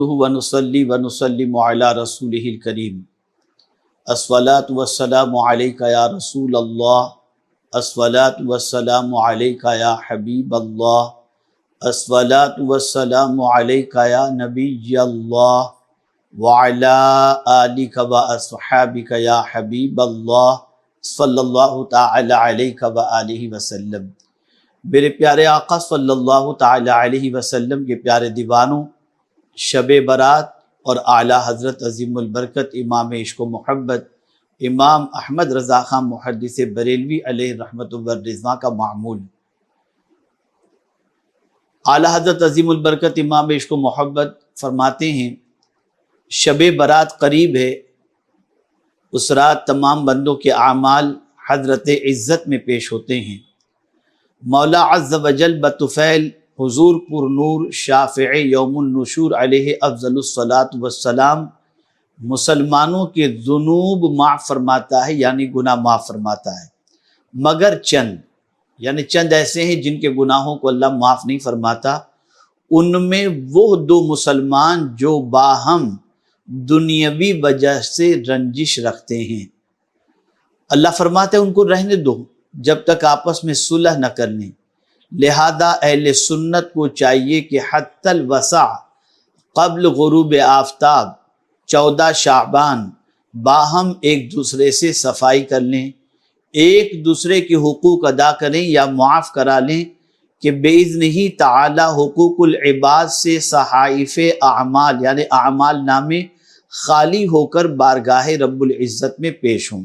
ونصلی ونسلم علی رسولہ الکریم الصلاۃ والسلام علیک یا رسول اللہ الصلاۃ والسلام علیک یا حبیب اللہ الصلاۃ والسلام علیک یا نبی اللہ وعلی آلک واصحابک یا حبیب اللہ صلی اللہ تعالی علیہ وآلہ وسلم۔ میرے پیارے آقا صلی اللہ تعالی علیہ وسلم کے پیارے دیوانوں، شب برات اور اعلیٰ حضرت عظیم البرکت امام عشق و محبت امام احمد رضا خان محدث بریلوی علیہ رحمت والرضوان کا معمول، اعلیٰ حضرت عظیم البرکت امام عشق و محبت فرماتے ہیں شب برات قریب ہے، اس رات تمام بندوں کے اعمال حضرت عزت میں پیش ہوتے ہیں۔ مولا عز و جل بطفیل حضور پر نور شافع یوم النشور علیہ افضل الصلاۃ والسلام مسلمانوں کے ذنوب معاف فرماتا ہے، یعنی گناہ معاف فرماتا ہے، مگر چند، یعنی چند ایسے ہیں جن کے گناہوں کو اللہ معاف نہیں فرماتا۔ ان میں وہ دو مسلمان جو باہم دنیاوی وجہ سے رنجش رکھتے ہیں، اللہ فرماتے ہیں ان کو رہنے دو جب تک آپس میں صلح نہ کر لیں۔ لہذا اہل سنت کو چاہیے کہ حتی الوسع قبل غروب آفتاب 14 شعبان باہم ایک دوسرے سے صفائی کر لیں، ایک دوسرے کے حقوق ادا کریں یا معاف کرا لیں کہ بإذنہ تعالی حقوق العباد سے صحائف اعمال یعنی اعمال نامے خالی ہو کر بارگاہ رب العزت میں پیش ہوں۔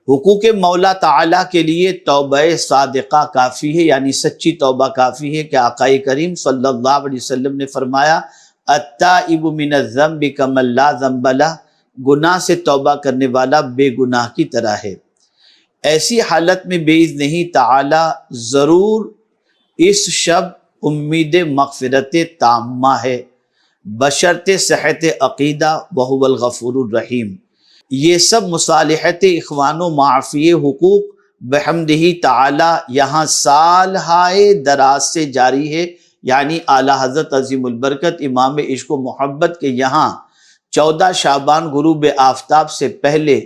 حقوق مولا تعالیٰ کے لیے توبہ صادقہ کافی ہے، یعنی سچی توبہ کافی ہے کہ آقا کریم صلی اللہ علیہ وسلم نے فرمایا التائب من الذنب کمن لا ذنب لہ، گناہ سے توبہ کرنے والا بے گناہ کی طرح ہے۔ ایسی حالت میں باذنہ تعالیٰ ضرور اس شب امید مغفرت تامہ ہے بشرط صحت عقیدہ وہو الغفور الرحیم۔ یہ سب مصالحت اخوان و معافی حقوق بحمدہ تعالی یہاں سال ہائے دراز سے جاری ہے، یعنی اعلیٰ حضرت عظیم البرکت امام عشق و محبت کے یہاں 14 شعبان غروب آفتاب سے پہلے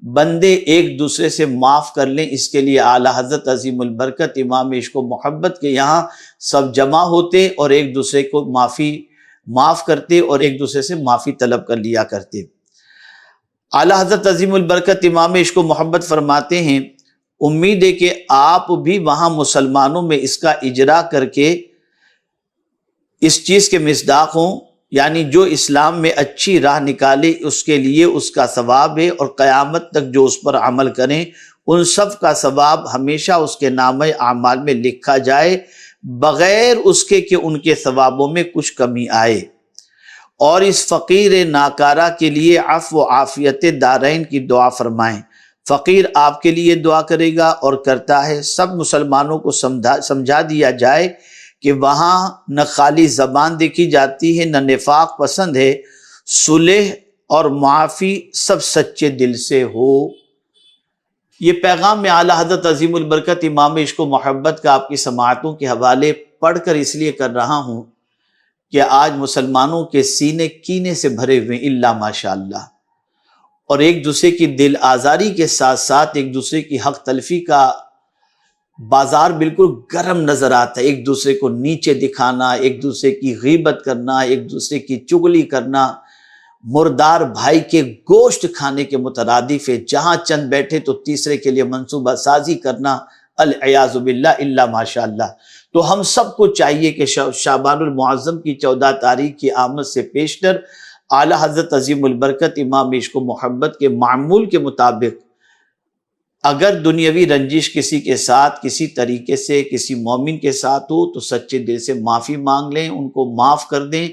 بندے ایک دوسرے سے معاف کر لیں، اس کے لیے اعلیٰ حضرت عظیم البرکت امام عشق و محبت کے یہاں سب جمع ہوتے اور ایک دوسرے کو معاف کرتے اور ایک دوسرے سے معافی طلب کر لیا کرتے۔ اعلیٰ حضرت عظیم البرکت امام عشق و محبت فرماتے ہیں امید ہے کہ آپ بھی وہاں مسلمانوں میں اس کا اجرا کر کے اس چیز کے مصداق ہوں، یعنی جو اسلام میں اچھی راہ نکالے اس کے لیے اس کا ثواب ہے، اور قیامت تک جو اس پر عمل کریں ان سب کا ثواب ہمیشہ اس کے نامہ اعمال میں لکھا جائے بغیر اس کے کہ ان کے ثوابوں میں کچھ کمی آئے۔ اور اس فقیر ناکارہ کے لیے عفو و عافیت دارین کی دعا فرمائیں۔ فقیر آپ کے لیے دعا کرے گا اور کرتا ہے۔ سب مسلمانوں کو سمجھا دیا جائے کہ وہاں نہ خالی زبان دیکھی جاتی ہے، نہ نفاق پسند ہے، صلح اور معافی سب سچے دل سے ہو۔ یہ پیغام میں اعلیٰ حضرت عظیم البرکت امام عشق و محبت کا آپ کی سماعتوں کے حوالے پڑھ کر اس لیے کر رہا ہوں کہ آج مسلمانوں کے سینے کینے سے بھرے ہوئے الا ماشاءاللہ، اور ایک دوسرے کی دل آزاری کے ساتھ ساتھ ایک دوسرے کی حق تلفی کا بازار بالکل گرم نظر آتا ہے۔ ایک دوسرے کو نیچے دکھانا، ایک دوسرے کی غیبت کرنا، ایک دوسرے کی چغلی کرنا، مردار بھائی کے گوشت کھانے کے مترادف ہے۔ جہاں چند بیٹھے تو تیسرے کے لیے منصوبہ سازی کرنا، العیاذ باللہ الا ماشاءاللہ۔ تو ہم سب کو چاہیے کہ شعبان المعظم کی 14 تاریخ کی آمد سے پیشتر اعلیٰ حضرت عظیم البرکت امام عشق و محبت کے معمول کے مطابق اگر دنیاوی رنجش کسی کے ساتھ کسی طریقے سے کسی مومن کے ساتھ ہو تو سچے دل سے معافی مانگ لیں، ان کو معاف کر دیں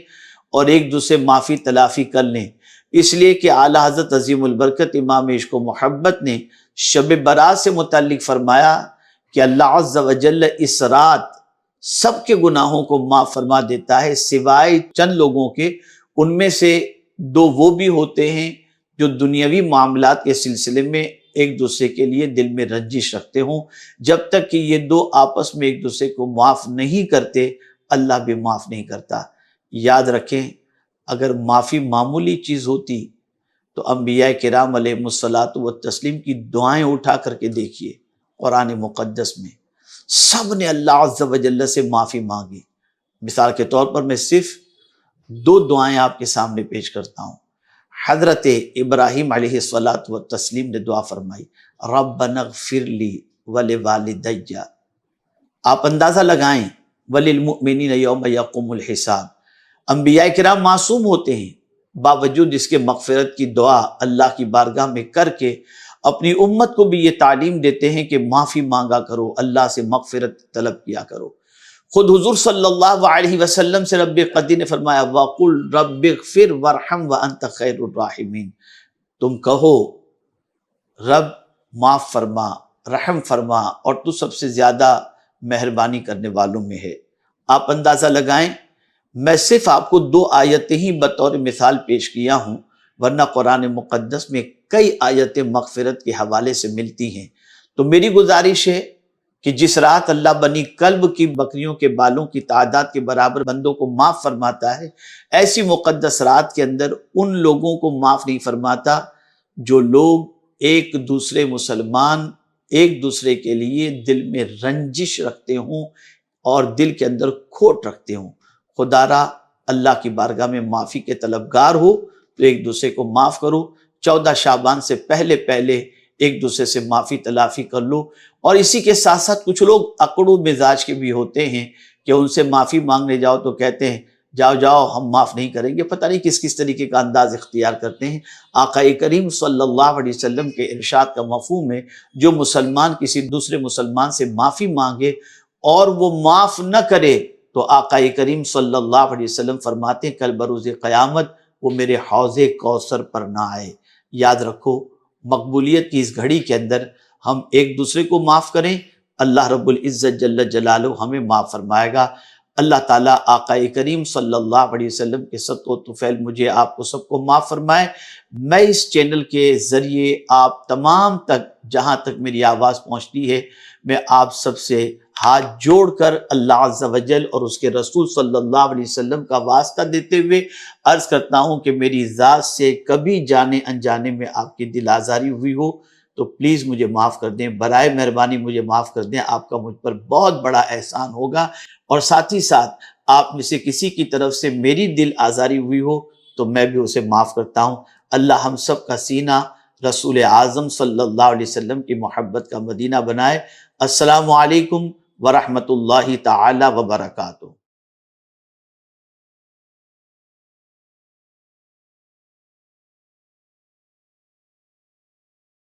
اور ایک دوسرے معافی تلافی کر لیں، اس لیے کہ اعلیٰ حضرت عظیم البرکت امام عشق و محبت نے شب برات سے متعلق فرمایا کہ اللہ عز و جل اس رات سب کے گناہوں کو معاف فرما دیتا ہے سوائے چند لوگوں کے۔ ان میں سے 2 وہ بھی ہوتے ہیں جو دنیاوی معاملات کے سلسلے میں ایک دوسرے کے لیے دل میں رنجش رکھتے ہوں۔ جب تک کہ یہ 2 آپس میں ایک دوسرے کو معاف نہیں کرتے اللہ بھی معاف نہیں کرتا۔ یاد رکھیں اگر معافی معمولی چیز ہوتی تو انبیاء کرام علیہ الصلوۃ والتسلیم کی دعائیں اٹھا کر کے دیکھیے، قرآن مقدس میں سب نے اللہ عز و جل سے معافی مانگی۔ مثال کے طور پر میں صرف 2 دعائیں آپ کے سامنے پیش کرتا ہوں۔ حضرت ابراہیم علیہ الصلوۃ والتسلیم نے دعا فرمائی، ربنا اغفر لی ولوالدی، آپ اندازہ لگائیں، وللمؤمنین یوم یقوم الحساب، انبیاء کرام معصوم ہوتے ہیں، باوجود اس کے مغفرت کی دعا اللہ کی بارگاہ میں کر کے اپنی امت کو بھی یہ تعلیم دیتے ہیں کہ معافی مانگا کرو، اللہ سے مغفرت طلب کیا کرو۔ خود حضور صلی اللہ علیہ وسلم سے رب قدیر نے فرمایا، وَقُلْ رَبِّ اغْفِرْ وَارْحَمْ وَأَنْتَ خَيْرُ الرَّاحِمِينَ، تم کہو رب معاف فرما، رحم فرما، اور تو سب سے زیادہ مہربانی کرنے والوں میں ہے۔ آپ اندازہ لگائیں، میں صرف آپ کو 2 آیتیں ہی بطور مثال پیش کیا ہوں، ورنہ قرآن مقدس میں کئی آیتیں مغفرت کے حوالے سے ملتی ہیں۔ تو میری گزارش ہے کہ جس رات اللہ بنی کلب کی بکریوں کے بالوں کی تعداد کے برابر بندوں کو معاف فرماتا ہے، ایسی مقدس رات کے اندر ان لوگوں کو معاف نہیں فرماتا جو لوگ ایک دوسرے مسلمان ایک دوسرے کے لیے دل میں رنجش رکھتے ہوں اور دل کے اندر کھوٹ رکھتے ہوں۔ خدا را اللہ کی بارگاہ میں معافی کے طلبگار ہو تو ایک دوسرے کو معاف کرو، 14 شعبان سے پہلے ایک دوسرے سے معافی تلافی کر لو۔ اور اسی کے ساتھ ساتھ کچھ لوگ اکڑو مزاج کے بھی ہوتے ہیں کہ ان سے معافی مانگنے جاؤ تو کہتے ہیں جاؤ ہم معاف نہیں کریں گے، پتہ نہیں کس طریقے کا انداز اختیار کرتے ہیں۔ آقا کریم صلی اللہ علیہ وسلم کے ارشاد کا مفہوم ہے، جو مسلمان کسی دوسرے مسلمان سے معافی مانگے اور وہ معاف نہ کرے تو آقا کریم صلی اللہ علیہ وسلم فرماتے ہیں کل بروز قیامت وہ میرے حوض کوثر پر نہ آئے۔ یاد رکھو، مقبولیت کی اس گھڑی کے اندر ہم ایک دوسرے کو معاف کریں، اللہ رب العزت جل جلالہ ہمیں معاف فرمائے گا۔ اللہ تعالیٰ آقا کریم صلی اللہ علیہ وسلم کے صدقہ و طفیل مجھے آپ کو سب کو معاف فرمائے۔ میں اس چینل کے ذریعے آپ تمام تک جہاں تک میری آواز پہنچتی ہے، میں آپ سب سے ہاتھ جوڑ کر اللہ عز و جل اور اس کے رسول صلی اللہ علیہ وسلم کا واسطہ دیتے ہوئے عرض کرتا ہوں کہ میری ذات سے کبھی جانے انجانے میں آپ کی دل آزاری ہوئی ہو تو پلیز مجھے معاف کر دیں، برائے مہربانی مجھے معاف کر دیں، آپ کا مجھ پر بہت بڑا احسان ہوگا۔ اور ساتھ ہی ساتھ آپ میں سے کسی کی طرف سے میری دل آزاری ہوئی ہو تو میں بھی اسے معاف کرتا ہوں۔ اللہ ہم سب کا سینہ رسول اعظم صلی اللہ علیہ وسلم کی محبت کا مدینہ بنائے۔ السلام علیکم ورحمۃ اللہ تعالی وبرکاتہ۔